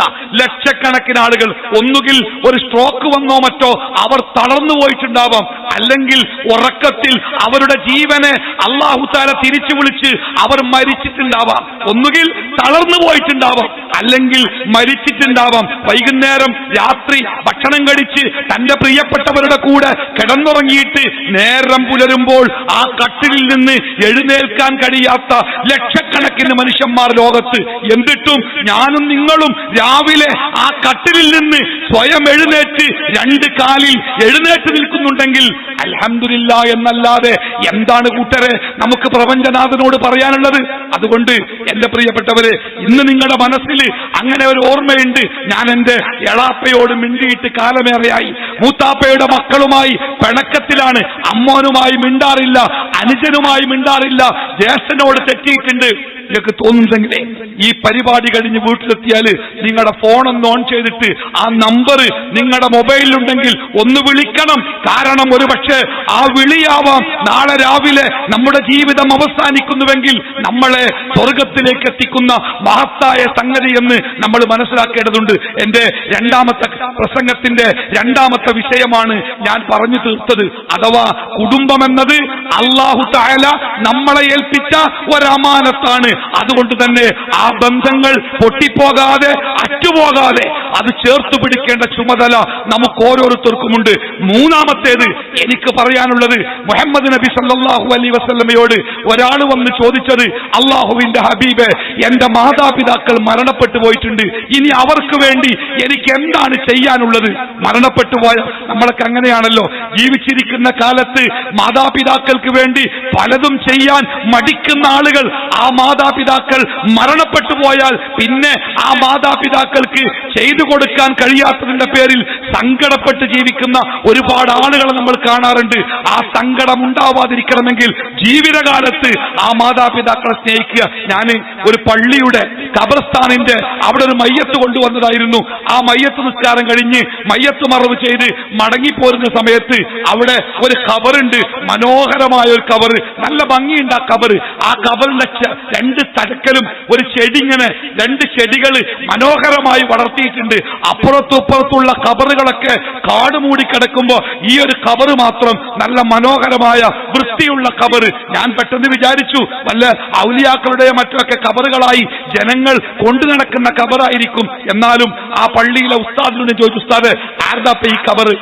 ലക്ഷക്കണക്കിന് ആളുകൾ ഒന്നുകിൽ ഒരു സ്ട്രോക്ക് വന്നോ മറ്റോ അവർ തളർന്നു പോയിട്ടുണ്ടാവാം, അല്ലെങ്കിൽ ഉറക്കത്തിൽ അവരുടെ ജീവനെ അല്ലാഹു തആല തിരിച്ചു വിളിച്ച് അവർ മരിച്ചിട്ടുണ്ടാവാം. ഒന്നുകിൽ തളർന്നു പോയിട്ടുണ്ടാവാം, അല്ലെങ്കിൽ മരിച്ചിട്ടുണ്ടാവാം. വൈകുന്നേരം രാത്രി ഭക്ഷണം കഴിച്ച് തന്റെ പ്രിയപ്പെട്ടവരുടെ കൂടെ കിടന്നുറങ്ങിയിട്ട് നേരം പുലരുമ്പോൾ ആ കട്ടിലിൽ നിന്ന് എഴുന്നേൽക്കാൻ കഴിയാത്ത ലക്ഷക്കണക്കിന് മനുഷ്യന്മാർ ലോകത്ത്. എന്നിട്ടും ഞാനും നിങ്ങളും രാവിലെ ആ കട്ടിലിൽ നിന്ന് സ്വയം എഴുന്നേറ്റ് 2 കാലിൽ എഴുന്നേറ്റ് നിൽക്കുന്നുണ്ടെങ്കിൽ അൽഹംദുലില്ലാഹ് എന്നല്ലാതെ എന്താണ് കൂട്ടരെ നമുക്ക് പ്രപഞ്ചനാഥനോട് പറയാനുള്ളത്? അതുകൊണ്ട് എന്റെ പ്രിയപ്പെട്ടവരെ, ഇന്ന് നിങ്ങളുടെ മനസ്സിൽ അങ്ങനെ ഒരു ഓർമ്മയുണ്ട്. ഞാൻ എന്റെ എളാപ്പയോട് മിണ്ടിയിട്ട് കാലമേറെയായി. മൂത്താപ്പയുടെ മക്കളുമായി പിണക്കത്തിലാണ്. അമ്മോനുമായി മിണ്ടാറില്ല, അനുജനുമായി മിണ്ടാറില്ല, ജ്യേഷ്ഠനോട് തെറ്റിയിട്ടുണ്ട്. നിങ്ങൾക്ക് തോന്നുന്നെങ്കിലേ ഈ പരിപാടി കഴിഞ്ഞ് വീട്ടിലെത്തിയാൽ നിങ്ങളുടെ ഫോൺ ഒന്ന് ഓൺ ചെയ്തിട്ട് ആ നമ്പർ നിങ്ങളുടെ മൊബൈലിലുണ്ടെങ്കിൽ ഒന്ന് വിളിക്കണം. കാരണം ഒരുപക്ഷെ ആ വിളിയാവാം നാളെ രാവിലെ നമ്മുടെ ജീവിതം അവസാനിക്കുന്നുവെങ്കിൽ നമ്മളെ സ്വർഗത്തിലേക്ക് എത്തിക്കുന്ന മഹത്തായ സംഗതി എന്ന് നമ്മൾ മനസ്സിലാക്കേണ്ടതുണ്ട്. എന്റെ രണ്ടാമത്തെ പ്രസംഗത്തിന്റെ 2ാമത്തെ വിഷയമാണ് ഞാൻ പറഞ്ഞു തീർത്തത്. അഥവാ കുടുംബമെന്നത് അല്ലാഹു തആല നമ്മളെ ഏൽപ്പിച്ച ഒരമാനത്താണ്. അതുകൊണ്ട് തന്നെ ആ ബന്ധങ്ങൾ പൊട്ടിപ്പോകാതെ, അറ്റുപോകാതെ അത് ചേർത്ത് പിടിക്കേണ്ട ചുമതല നമുക്ക് ഓരോരുത്തർക്കുമുണ്ട്. 3ാമത്തേത് എനിക്ക് പറയാനുള്ളത്, മുഹമ്മദ് നബി സല്ലല്ലാഹു അലൈഹി വസല്ലമയോട് ഒരാൾ വന്ന് ചോദിച്ചത്, അല്ലാഹുവിന്റെ ഹബീബേ, എന്റെ മാതാപിതാക്കൾ മരണപ്പെട്ടു പോയിട്ടുണ്ട്, ഇനി അവർക്ക് വേണ്ടി എനിക്ക് എന്താണ് ചെയ്യാനുള്ളത്? മരണപ്പെട്ടു പോയ നമ്മളൊക്കെ അങ്ങനെയാണല്ലോ. ജീവിച്ചിരിക്കുന്ന കാലത്ത് മാതാപിതാക്കൾക്ക് വേണ്ടി പലതും ചെയ്യാൻ മടിക്കുന്ന ആളുകൾ, ആ മാതാപിതാക്കൾ മരണപ്പെട്ടു പോയാൽ പിന്നെ ആ മാതാപിതാക്കൾക്ക് ചെയ്തു കൊടുക്കാൻ കഴിയാത്തതിന്റെ പേരിൽ സങ്കടപ്പെട്ട് ജീവിക്കുന്ന ഒരുപാട് ആളുകളെ നമ്മൾ കാണാറുണ്ട്. ആ സങ്കടം ഉണ്ടാവാതിരിക്കണമെങ്കിൽ ജീവിതകാലത്ത് ആ മാതാപിതാക്കളെ സ്നേഹിക്കുക. ഞാൻ ഒരു പള്ളിയുടെ ഖബർസ്ഥാനിന്റെ അവിടെ ഒരു മയ്യത്ത് കൊണ്ടുവന്നതായിരുന്നു. ആ മയ്യത്ത് നിസ്കാരം കഴിഞ്ഞ് മയ്യത്ത് മറവ് ചെയ്ത് മടങ്ങിപ്പോരുന്ന സമയത്ത് അവിടെ ഒരു ഖബറുണ്ട്, മനോഹരമായ ഒരു ഖബറ്, നല്ല ഭംഗിയുണ്ട് ആ ഖബറ്. ആ ഖബറിന്റെ 2 തടക്കലും ഒരു ചെടി, ഇങ്ങനെ 2 ചെടികൾ മനോഹരമായി വളർത്തിയിട്ടുണ്ട്. അപ്പുറത്തും ഇപ്പുറത്തുള്ള ഖബറുകളൊക്കെ കാട് മൂടിക്കിടക്കുമ്പോ ഈ ഒരു ഖബറ് മാത്രം നല്ല മനോഹരമായ വൃത്തിയുള്ള ഖബറ്. ഞാൻ പെട്ടെന്ന് വിചാരിച്ചു വല്ല ഔലിയാക്കളുടെ മറ്റൊക്കെ ഖബറുകളായി ജനങ്ങൾ കൊണ്ടു നടക്കുന്ന ഖബറായിരിക്കും. എന്നാലും ആ പള്ളിയിലെ ഉസ്താദിനോട് ചോദിച്ചു, ഉസ്താദ് ആർദാപ്പ ഈ ഖബറ്?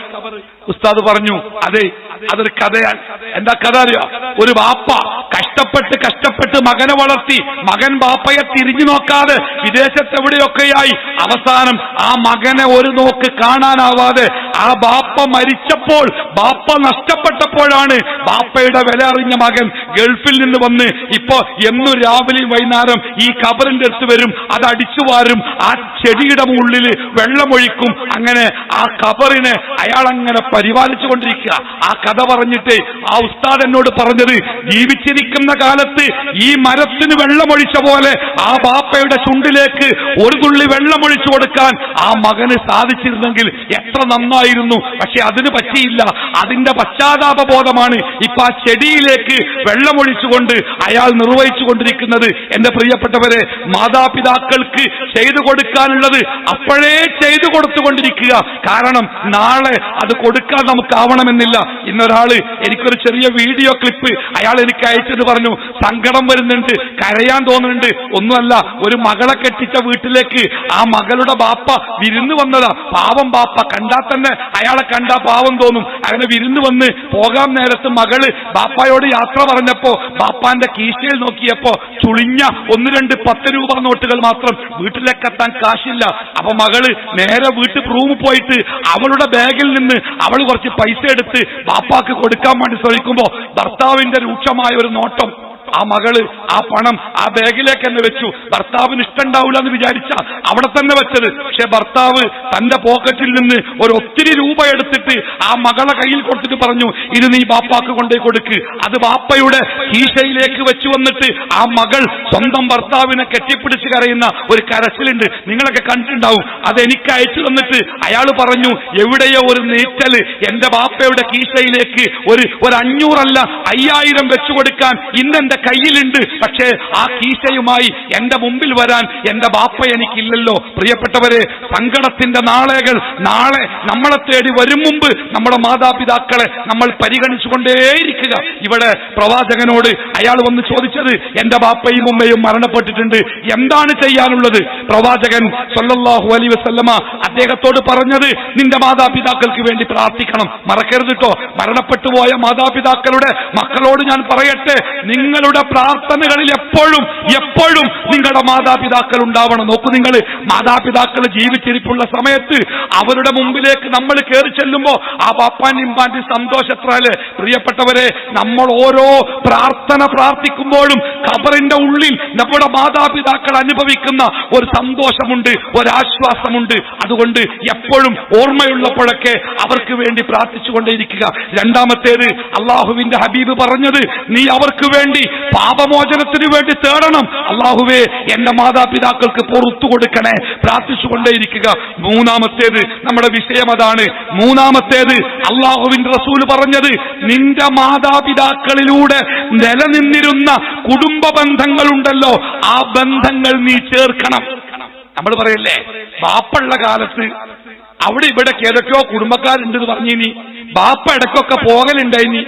ഉസ്താദ് പറഞ്ഞു, അതെ, അതൊരു കഥയാണ്. എന്താ കഥ അറിയോ? ഒരു ബാപ്പ കഷ്ടപ്പെട്ട് മകനെ വളർത്തി, മകൻ ബാപ്പയെ തിരിഞ്ഞു നോക്കാതെ വിദേശത്തെവിടെയൊക്കെയായി അവസാനം ആ മകനെ ഒരു നോക്ക് കാണാനാവാതെ ആ ബാപ്പ മരിച്ചപ്പോൾ, ബാപ്പ നഷ്ടപ്പെട്ടപ്പോഴാണ് ബാപ്പയുടെ വില അറിഞ്ഞ മകൻ ഗൾഫിൽ നിന്ന് വന്ന് ഇപ്പോ എന്നും രാവിലെയും വൈകുന്നേരം ഈ ഖബറിന്റെ അടുത്ത് വരും, അത് അടിച്ചുവാരും, ആ ചെടിയുടെ ഉള്ളിൽ വെള്ളമൊഴിക്കും. അങ്ങനെ ആ ഖബറിനെ അയാൾ അങ്ങനെ പരിപാലിച്ചു കൊണ്ടിരിക്കുക. ആ കഥ പറഞ്ഞിട്ട് ആ ഉസ്താദ് എന്നോട് പറഞ്ഞത്, ജീവിച്ചിരിക്കുന്ന കാലത്ത് ഈ മരത്തിന് വെള്ളമൊഴിച്ച പോലെ ആ ബാപ്പയുടെ ചുണ്ടിലേക്ക് ഒരു തുള്ളി വെള്ളമൊഴിച്ചു കൊടുക്കാൻ ആ മകന് സാധിച്ചിരുന്നെങ്കിൽ എത്ര നന്നായിരുന്നു. പക്ഷെ അതിന് പറ്റിയില്ല. അതിന്റെ പശ്ചാത്താപ ബോധമാണ് ഇപ്പൊ ആ ചെടിയിലേക്ക് വെള്ളമൊഴിച്ചുകൊണ്ട് അയാൾ നിർവഹിച്ചു കൊണ്ടിരിക്കുന്നത്. എന്റെ പ്രിയപ്പെട്ടവരെ, മാതാപിതാക്കൾക്ക് ചെയ്തു കൊടുക്കാനുള്ളത് അപ്പോഴേ ചെയ്തു കൊടുത്തുകൊണ്ടിരിക്കുക. കാരണം നാളെ അത് കൊടുക്കാൻ നമുക്കാവണമെന്നില്ല. ഇന്നൊരാള് എനിക്കൊരു ചെറിയ വീഡിയോ ക്ലിപ്പ് അയാൾ എനിക്ക് അയച്ചെന്ന് പറഞ്ഞു. സങ്കടം വരുന്നുണ്ട്, കരയാൻ തോന്നുന്നുണ്ട്. ഒന്നുമല്ല, ഒരു മകളെ കെട്ടിച്ച വീട്ടിലേക്ക് ആ മകളുടെ ബാപ്പ വിരുന്ന് വന്നതാ. പാവം ബാപ്പ, കണ്ടാൽ തന്നെ അയാളെ കണ്ടാ പാവം തോന്നും. അങ്ങനെ വിരുന്ന് വന്ന് പോകാൻ നേരത്ത് മകള് ബാപ്പായോട് യാത്ര പറഞ്ഞപ്പോ ബാപ്പാന്റെ കീശയിൽ നോക്കിയപ്പോ ചുളിഞ്ഞ 1-2 10 രൂപ നോട്ടുകൾ മാത്രം, വീട്ടിലേക്കെത്താൻ കാശില്ല. അപ്പൊ മകള് നേരെ വീട്ടിൽ റൂമിൽ പോയിട്ട് അവളുടെ ബാഗിൽ നിന്ന് അവൾ കുറച്ച് പൈസ എടുത്ത് ബാപ്പാക്ക് കൊടുക്കാൻ വേണ്ടി ശ്രമിക്കുമ്പോ ഭർത്താവിന്റെ രൂക്ഷമായ ഒരു നോട്ടം. ആ മകള് ആ പണം ആ ബാഗിലേക്ക് തന്നെ വെച്ചു. ഭർത്താവിന് ഇഷ്ടമുണ്ടാവില്ല എന്ന് വിചാരിച്ച അവിടെ തന്നെ വെച്ചത്. പക്ഷെ ഭർത്താവ് തന്റെ പോക്കറ്റിൽ നിന്ന് ഒരു ഒത്തിരി രൂപ എടുത്തിട്ട് ആ മകളെ കയ്യിൽ കൊടുത്തിട്ട് പറഞ്ഞു, ഇത് നീ ബാപ്പാക്ക് കൊണ്ടേ കൊടുക്ക്. അത് ബാപ്പയുടെ കീശയിലേക്ക് വെച്ചു വന്നിട്ട് ആ മകൾ സ്വന്തം ഭർത്താവിനെ കെട്ടിപ്പിടിച്ച് കരയുന്ന ഒരു കരച്ചിലുണ്ട്. നിങ്ങളൊക്കെ കണ്ടിട്ടുണ്ടാവും. അത് എനിക്ക് അയച്ചു തന്നിട്ട് അയാൾ പറഞ്ഞു, എവിടെയോ ഒരു നീറ്റല് എന്റെ ബാപ്പയുടെ കീശയിലേക്ക് ഒരു 500 അല്ല 5000 വെച്ചു കൊടുക്കാൻ ഇന്നെന്റെ കയ്യിലുണ്ട്. പക്ഷേ ആ കീശയുമായി എന്റെ മുമ്പിൽ വരാൻ എന്റെ ബാപ്പ എനിക്കില്ലല്ലോ. പ്രിയപ്പെട്ടവരെ, സങ്കടത്തിന്റെ നാളെകൾ നാളെ നമ്മളെ തേടി വരും മുമ്പ് നമ്മുടെ മാതാപിതാക്കളെ നമ്മൾ പരിഗണിച്ചുകൊണ്ടേയിരിക്കുക. ഇവിടെ പ്രവാചകനോട് അയാൾ വന്ന് ചോദിച്ചത്, എന്റെ ബാപ്പയും ഉമ്മയും മരണപ്പെട്ടിട്ടുണ്ട്, എന്താണ് ചെയ്യാനുള്ളത്? പ്രവാചകൻ സല്ലല്ലാഹു അലൈഹി വസല്ലമ അദ്ദേഹത്തോട് പറഞ്ഞത്, നിന്റെ മാതാപിതാക്കൾക്ക് വേണ്ടി പ്രാർത്ഥിക്കണം. മറക്കരുത് കേട്ടോ. മരണപ്പെട്ടുപോയ മാതാപിതാക്കളുടെ മക്കളോട് ഞാൻ പറയട്ടെ, നിങ്ങളുടെ പ്രാർത്ഥനകളിൽ എപ്പോഴും എപ്പോഴും നിങ്ങളുടെ മാതാപിതാക്കൾ ഉണ്ടാവണം. നോക്കൂ, നിങ്ങൾ മാതാപിതാക്കൾ ജീവിച്ചിരിപ്പുള്ള സമയത്ത് അവരുടെ മുമ്പിലേക്ക് നമ്മൾ കയറി ചെല്ലുമ്പോ ആ പാപ്പാന്റെയും ഇമ്പാന്റെയും സന്തോഷത്താല്, പ്രിയപ്പെട്ടവരെ, നമ്മൾ ഓരോ പ്രാർത്ഥന പ്രാർത്ഥിക്കുമ്പോഴും ഖബറിന്റെ ഉള്ളിൽ നമ്മുടെ മാതാപിതാക്കൾ അനുഭവിക്കുന്ന ഒരു സന്തോഷമുണ്ട്, ഒരാശ്വാസമുണ്ട്. അതുകൊണ്ട് എപ്പോഴും ഓർമ്മയുള്ളപ്പോഴൊക്കെ അവർക്ക് വേണ്ടി പ്രാർത്ഥിച്ചുകൊണ്ടേയിരിക്കുക. രണ്ടാമത്തേത്, അള്ളാഹുവിന്റെ ഹബീബ് പറഞ്ഞത്, നീ അവർക്ക് വേണ്ടി പാപമോചനത്തിന് വേണ്ടി തേടണം. അള്ളാഹുവേ, എന്റെ മാതാപിതാക്കൾക്ക് പുറത്തു കൊടുക്കണേ, പ്രാർത്ഥിച്ചുകൊണ്ടേയിരിക്കുക. മൂന്നാമത്തേത്, നമ്മുടെ വിഷയം അതാണ്. മൂന്നാമത്തേത്, അള്ളാഹുവിന്റെ റസൂല് പറഞ്ഞത്, നിന്റെ മാതാപിതാക്കളിലൂടെ നിലനിന്നിരുന്ന കുടുംബ ബന്ധങ്ങളുണ്ടല്ലോ, ആ ബന്ധങ്ങൾ നീ ചേർക്കണം. നമ്മൾ പറയല്ലേ, ബാപ്പുള്ള കാലത്ത് അവിടെ ഇവിടേക്ക് ഏതൊക്കെയോ കുടുംബക്കാരുണ്ടെന്ന് പറഞ്ഞിനി, ബാപ്പ ഇടയ്ക്കൊക്കെ പോകലുണ്ടായിനി,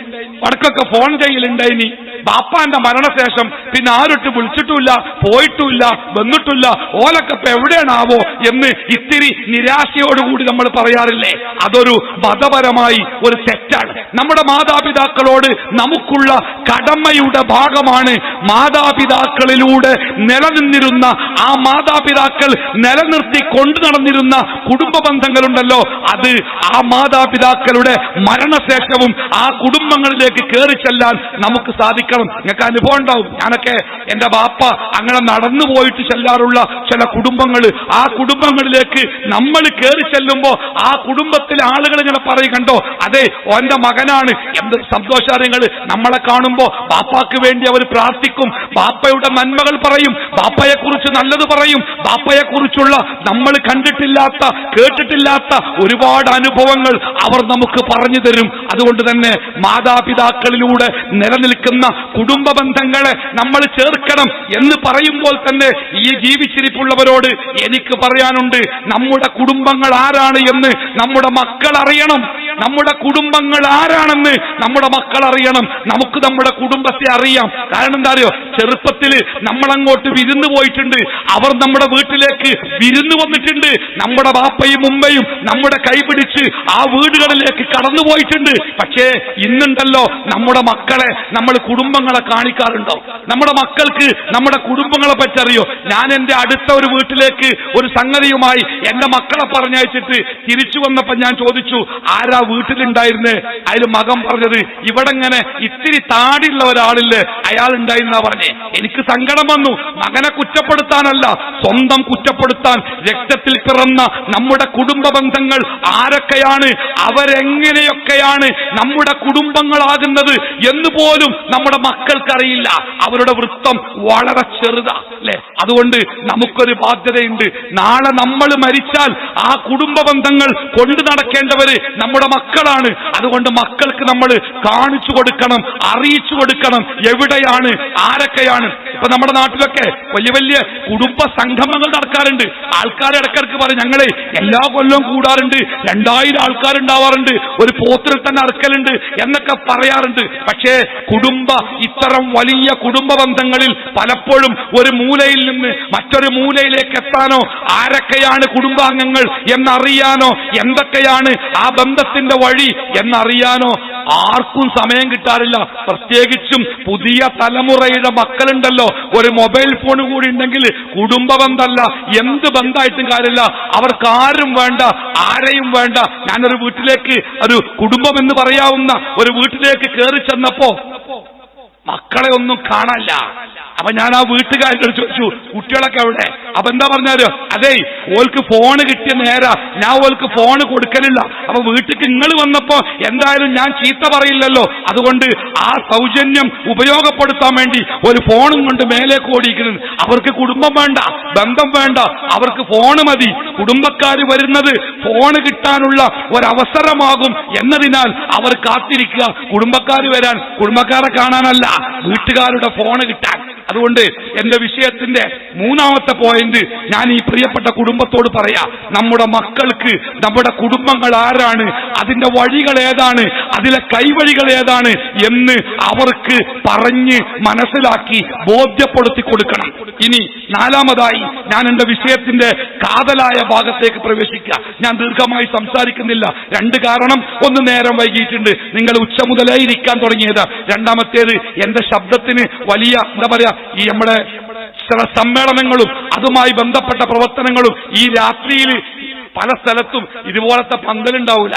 ഇടയ്ക്കൊക്കെ ഫോൺ ചെയ്യലുണ്ടായിനി. ബാപ്പാന്റെ മരണശേഷം പിന്നെ ആരൊട്ട് വിളിച്ചിട്ടുമില്ല, പോയിട്ടുമില്ല, വന്നിട്ടില്ല, ഓലൊക്കെ ഇപ്പൊ എവിടെയാണാവോ എന്ന് ഇത്തിരി നിരാശയോടുകൂടി നമ്മൾ പറയാറില്ലേ? അതൊരു മതപരമായി ഒരു തെറ്റാണ്. നമ്മുടെ മാതാപിതാക്കളോട് നമുക്കുള്ള കടമയുടെ ഭാഗമാണ് മാതാപിതാക്കളിലൂടെ നിലനിന്നിരുന്ന, ആ മാതാപിതാക്കൾ നിലനിർത്തി കൊണ്ടു നടന്നിരുന്ന കുടുംബ ബന്ധങ്ങളുണ്ടല്ലോ, അത് ആ മാതാപിതാക്കളുടെ മരണശേഷവും ആ കുടുംബങ്ങളിലേക്ക് കയറി ചെല്ലാൻ നമുക്ക് സാധിക്കണം. നിങ്ങൾക്ക് അനുഭവം ഉണ്ടാവും. ഞാനൊക്കെ എന്റെ ബാപ്പ അങ്ങനെ നടന്നു പോയിട്ട് ചെല്ലാറുള്ള ചില കുടുംബങ്ങൾ, ആ കുടുംബങ്ങളിലേക്ക് നമ്മൾ കയറി ചെല്ലുമ്പോ ആ കുടുംബത്തിലെ ആളുകൾ ഇങ്ങനെ പറയും, കണ്ടോ അതെ ഓന്റെ മകനാണ്, എന്ത് സന്തോഷാര്യങ്ങൾ. നമ്മളെ കാണുമ്പോ ബാപ്പാക്ക് വേണ്ടി അവർ പ്രാർത്ഥിക്കും, ബാപ്പയുടെ നന്മകൾ പറയും, ബാപ്പയെ കുറിച്ച് നല്ലത് പറയും, ബാപ്പയെ കുറിച്ചുള്ള നമ്മൾ കണ്ടിട്ടില്ലാത്ത കേട്ടിട്ടില്ലാത്ത ഒരുപാട് അനുഭവങ്ങൾ അവർ നമുക്ക് പറഞ്ഞു തരും. അതുകൊണ്ട് തന്നെ മാതാപിതാക്കളിലൂടെ നിലനിൽക്കുന്ന കുടുംബ ബന്ധങ്ങളെ നമ്മൾ ചേർക്കണം എന്ന് പറയുമ്പോൾ തന്നെ ഈ ജീവിച്ചിരിപ്പുള്ളവരോട് എനിക്ക് പറയാനുണ്ട്, നമ്മുടെ കുടുംബങ്ങൾ ആരാണ് എന്ന് നമ്മുടെ മക്കൾ അറിയണം. നമ്മുടെ കുടുംബങ്ങൾ ആരാണെന്ന് നമ്മുടെ മക്കൾ അറിയണം. നമുക്ക് നമ്മുടെ കുടുംബത്തെ അറിയാം. കാരണം എന്താ അറിയോ, ചെറുപ്പത്തിൽ നമ്മളങ്ങോട്ട് വിരുന്ന് പോയിട്ടുണ്ട്, അവർ നമ്മുടെ വീട്ടിലേക്ക് വിരുന്ന് വന്നിട്ടുണ്ട്, നമ്മുടെ ബാപ്പയും ഉമ്മയും നമ്മുടെ കൈപിടിച്ച് ആ വീടുകളിലേക്ക് കടന്നുപോയിട്ടുണ്ട്. പക്ഷേ ഇന്നുണ്ടല്ലോ നമ്മുടെ മക്കളെ നമ്മൾ കുടുംബങ്ങളെ കാണിക്കാറുണ്ടോ? നമ്മുടെ മക്കൾക്ക് നമ്മുടെ കുടുംബങ്ങളെ പറ്റി അറിയോ? ഞാൻ എന്റെ അടുത്ത ഒരു വീട്ടിലേക്ക് ഒരു സംഗതിയുമായി എന്റെ മക്കളെ പറഞ്ഞയച്ചിട്ട് തിരിച്ചു വന്നപ്പോ ഞാൻ ചോദിച്ചു, ആരാ വീട്ടിലുണ്ടായിരുന്നേ? അതിൽ മകൻ പറഞ്ഞത്, ഇവിടെ ഇങ്ങനെ ഇത്തിരി താടിയുള്ള ഒരാളില്ലേ, അയാൾ ഉണ്ടായിരുന്ന പറഞ്ഞേ. എനിക്ക് സങ്കടം വന്നു. മകനെ കുറ്റപ്പെടുത്താനല്ല, സ്വന്തം കുറ്റപ്പെടുത്താൻ. രക്തത്തിൽ പിറന്ന നമ്മുടെ കുടുംബ ബന്ധങ്ങൾ ആരൊക്കെയാണ്, അവരെങ്ങനെയൊക്കെയാണ് നമ്മുടെ കുടുംബങ്ങളാകുന്നത് എന്ന് പോലും നമ്മുടെ മക്കൾക്കറിയില്ല. അവരുടെ വൃത്തം വളരെ ചെറുതാ അല്ലെ? അതുകൊണ്ട് നമുക്കൊരു ബാധ്യതയുണ്ട്. നാളെ നമ്മൾ മരിച്ചാൽ ആ കുടുംബ ബന്ധങ്ങൾ കൊണ്ടു നടക്കേണ്ടവര് നമ്മുടെ മക്കളാണ്. അതുകൊണ്ട് മക്കൾക്ക് നമ്മൾ കാണിച്ചു കൊടുക്കണം, അറിയിച്ചു കൊടുക്കണം എവിടെയാണ്, ആരൊക്കെയാണ്. ഇപ്പൊ നമ്മുടെ നാട്ടിലൊക്കെ വലിയ വലിയ കുടുംബ സംഗമങ്ങൾ നടക്കാറുണ്ട്. ആൾക്കാർ ഇടയ്ക്കിടയ്ക്ക് പറയും, ഞങ്ങള് എല്ലാ കൊല്ലവും കൂടാറുണ്ട്, 2000 ആൾക്കാരുണ്ടാവാറുണ്ട്, ഒരു പോത്തിൽ തന്നെ അറക്കലുണ്ട് എന്നൊക്കെ പറയാറുണ്ട്. പക്ഷേ ഇത്തരം വലിയ കുടുംബ ബന്ധങ്ങളിൽ പലപ്പോഴും ഒരു മൂലയിൽ നിന്ന് മറ്റൊരു മൂലയിലേക്ക് എത്താനോ, ആരൊക്കെയാണ് കുടുംബാംഗങ്ങൾ എന്നറിയാനോ, എന്തൊക്കെയാണ് ആ ബന്ധത്തിന്റെ വഴി എന്നറിയാനോ ആർക്കും സമയം കിട്ടാറില്ല. പ്രത്യേകിച്ചും പുതിയ തലമുറയുടെ മക്കളുണ്ടല്ലോ, ഒരു മൊബൈൽ ഫോൺ കൂടി ഉണ്ടെങ്കിൽ കുടുംബ ബന്ധമല്ല, എന്ത് ബന്ധമായിട്ടും കാര്യമില്ല. അവർക്ക് ആരും വേണ്ട, ആരെയും വേണ്ട. ഞാനൊരു വീട്ടിലേക്ക്, ഒരു കുടുംബം എന്ന് പറയാവുന്ന ഒരു വീട്ടിലേക്ക് കയറി ചെന്നപ്പോ മക്കളെ ഒന്നും കാണാനില്ല. അപ്പൊ ഞാൻ ആ വീട്ടുകാരോട് ചോദിച്ചു, കുട്ടികളൊക്കെ എവിടെ? അപ്പൊ എന്താ പറഞ്ഞാലോ, അതെ ഓൾക്ക് ഫോണ് കിട്ടിയ നേരാ, ഞാൻ ഓൾക്ക് ഫോണ് കൊടുക്കലില്ല. അപ്പൊ വീട്ടിക്ക് നിങ്ങൾ വന്നപ്പോ എന്തായാലും ഞാൻ ചീത്ത പറയില്ലല്ലോ, അതുകൊണ്ട് ആ സൗജന്യം ഉപയോഗപ്പെടുത്താൻ വേണ്ടി ഒരു ഫോണും കൊണ്ട് മേലേക്ക് ഓടിക്കുന്നത്. അവർക്ക് കുടുംബം വേണ്ട, ബന്ധം വേണ്ട, അവർക്ക് ഫോണ് മതി. കുടുംബക്കാർ വരുന്നത് ഫോണ് കിട്ടാനുള്ള ഒരവസരമാകും എന്നതിനാൽ അവർ കാത്തിരിക്കുക. കുടുംബക്കാർ വരാൻ, കുടുംബക്കാരെ കാണാനല്ല, വീട്ടുകാരുടെ ഫോണ് കിട്ടാൻ. അതുകൊണ്ട് എന്റെ വിഷയത്തിന്റെ 3ാമത്തെ പോയിന്റ് ഞാൻ ഈ പ്രിയപ്പെട്ട കുടുംബത്തോട് പറയാം. നമ്മുടെ മക്കൾക്ക് നമ്മുടെ കുടുംബങ്ങൾ ആരാണ്, അതിന്റെ വഴികൾ ഏതാണ്, അതിലെ കൈവഴികൾ ഏതാണ് എന്ന് അവർക്ക് പറഞ്ഞ് മനസ്സിലാക്കി ബോധ്യപ്പെടുത്തി കൊടുക്കണം. ഇനി 4ാമതായി ഞാൻ എന്റെ വിഷയത്തിന്റെ കാതലായ ഭാഗത്തേക്ക് പ്രവേശിക്കുക. ഞാൻ ദീർഘമായി സംസാരിക്കുന്നില്ല. 2 കാരണം. ഒന്ന്, നേരം വൈകിയിട്ടുണ്ട്, നിങ്ങൾ ഉച്ച മുതലേ ഇരിക്കാൻ തുടങ്ങിയത്. 2ാമത്തേത്, എന്റെ ശബ്ദത്തിന് വലിയ എന്താ പറയാ, ഈ നമ്മുടെ ചില സമ്മേളനങ്ങളും അതുമായി ബന്ധപ്പെട്ട പ്രവർത്തനങ്ങളും ഈ രാത്രിയിൽ പല സ്ഥലത്തും ഇതുപോലത്തെ പന്തലുണ്ടാവില്ല,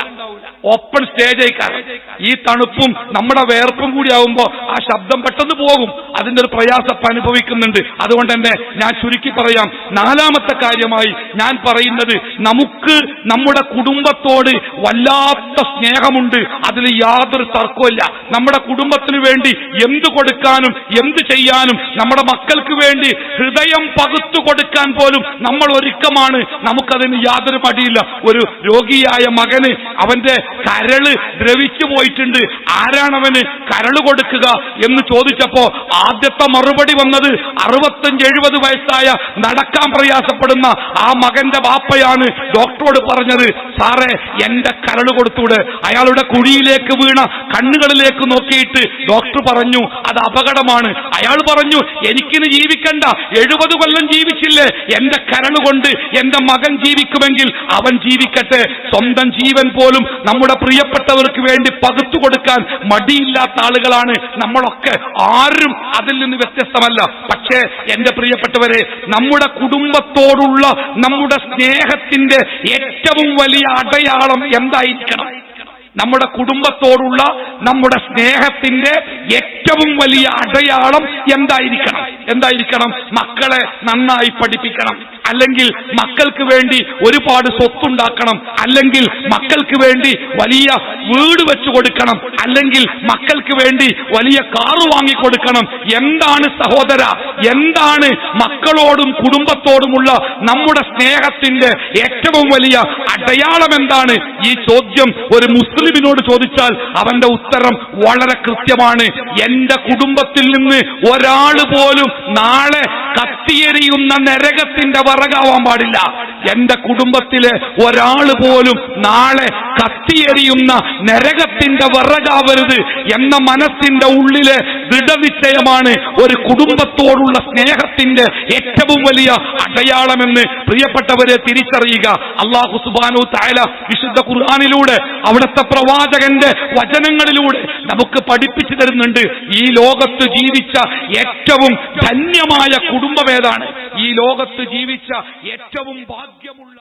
ഓപ്പൺ സ്റ്റേജ് ആയിക്കാരം. ഈ തണുപ്പും നമ്മുടെ വേർപ്പും കൂടി ആവുമ്പോ ആ ശബ്ദം പെട്ടെന്ന് പോകും. അതിന്റെ ഒരു പ്രയാസം അനുഭവിക്കുന്നുണ്ട്. അതുകൊണ്ട് തന്നെ ഞാൻ ചുരുക്കി പറയാം. 4ാമത്തെ കാര്യമായി ഞാൻ പറയുന്നത്, നമുക്ക് നമ്മുടെ കുടുംബത്തോട് വല്ലാത്ത സ്നേഹമുണ്ട്, അതിൽ യാതൊരു തർക്കമില്ല. നമ്മുടെ കുടുംബത്തിന് വേണ്ടി എന്ത് കൊടുക്കാനും എന്ത് ചെയ്യാനും, നമ്മുടെ മക്കൾക്ക് വേണ്ടി ഹൃദയം പകുത്തു കൊടുക്കാൻ പോലും നമ്മൾ ഒരുക്കമാണ്. നമുക്കതിന് യാതൊരു മടിയില്ല. ഒരു രോഗിയായ മകന് അവന്റെ കരള് ദ്രവിച്ചു പോയിട്ടുണ്ട്, ആരാണവന് കരള് കൊടുക്കുക എന്ന് ചോദിച്ചപ്പോ ആദ്യത്തെ മറുപടി വന്നത് 65-70 വയസ്സായ നടക്കാൻ പ്രയാസപ്പെടുന്ന ആ മകന്റെ ബാപ്പയാണ് ഡോക്ടറോട് പറഞ്ഞത്, സാറേ എന്റെ കരള് കൊടുത്തൂടെ. അയാളുടെ കുഴിയിലേക്ക് വീണ കണ്ണുകളിലേക്ക് നോക്കിയിട്ട് ഡോക്ടർ പറഞ്ഞു, അത് അപകടമാണ്. അയാൾ പറഞ്ഞു, എനിക്കിന് ജീവിക്കണ്ട, 70 കൊല്ലം ജീവിച്ചില്ലേ, എന്റെ കരള് കൊണ്ട് എന്റെ മകൻ ജീവിക്കുമെങ്കിൽ അവൻ ജീവിക്കട്ടെ. സ്വന്തം ജീവൻ പോലും നമ്മുടെ പ്രിയപ്പെട്ടവർക്ക് വേണ്ടി പകുത്തു കൊടുക്കാൻ മടിയില്ലാത്ത ആളുകളാണ് നമ്മളൊക്കെ. ആരും അതിൽ നിന്ന് വ്യത്യസ്തമല്ല. പക്ഷേ എന്റെ പ്രിയപ്പെട്ടവരെ, നമ്മുടെ കുടുംബത്തോടുള്ള നമ്മുടെ സ്നേഹത്തിന്റെ ഏറ്റവും വലിയ അടയാളം എന്തായിരിക്കണം? നമ്മുടെ കുടുംബത്തോടുള്ള നമ്മുടെ സ്നേഹത്തിന്റെ ഏറ്റവും വലിയ അടയാളം എന്തായിരിക്കണം? മക്കളെ നന്നായി പഠിപ്പിക്കണം, അല്ലെങ്കിൽ മക്കൾക്ക് വേണ്ടി ഒരുപാട് സ്വത്തുണ്ടാക്കണം, അല്ലെങ്കിൽ മക്കൾക്ക് വേണ്ടി വലിയ വീട് വെച്ചു കൊടുക്കണം, അല്ലെങ്കിൽ മക്കൾക്ക് വേണ്ടി വലിയ കാറ് വാങ്ങിക്കൊടുക്കണം. എന്താണ് സഹോദര, എന്താണ് മക്കളോടും കുടുംബത്തോടുമുള്ള നമ്മുടെ സ്നേഹത്തിന്റെ ഏറ്റവും വലിയ അടയാളം എന്താണ്? ഈ ചോദ്യം ഒരു മുസ്ലിമിനോട് ചോദിച്ചാൽ അവന്റെ ഉത്തരം വളരെ കൃത്യമാണ്. എന്റെ കുടുംബത്തിൽ നിന്ന് ഒരാൾ പോലും നാളെ കത്തിയെരിയുന്ന നരകത്തിന്റെ വിറകാവാൻ പാടില്ല. എന്റെ കുടുംബത്തിലെ ഒരാൾ പോലും നാളെ കത്തിയെരിയുന്ന നരകത്തിന്റെ വിറകാവരുത് എന്ന മനസ്സിന്റെ ഉള്ളിലെ ദൃഢനിശ്ചയമാണ് ഒരു കുടുംബത്തോടുള്ള സ്നേഹത്തിന്റെ ഏറ്റവും വലിയ അടയാളമെന്ന് പ്രിയപ്പെട്ടവരെ തിരിച്ചറിയുക. അല്ലാഹു സുബ്ഹാനഹു തആല വിശുദ്ധ ഖുർആനിലൂടെ അവിടുത്തെ പ്രവാചകന്റെ വചനങ്ങളിലൂടെ നമുക്ക് പഠിപ്പിച്ചു തരുന്നുണ്ട്. ഈ ലോകത്ത് ജീവിച്ച ഏറ്റവും ധന്യമായ കുടുംബമേതാണ്? ഈ ലോകത്ത് ജീവിച്ച ഏറ്റവും ഭാഗ്യമുള്ള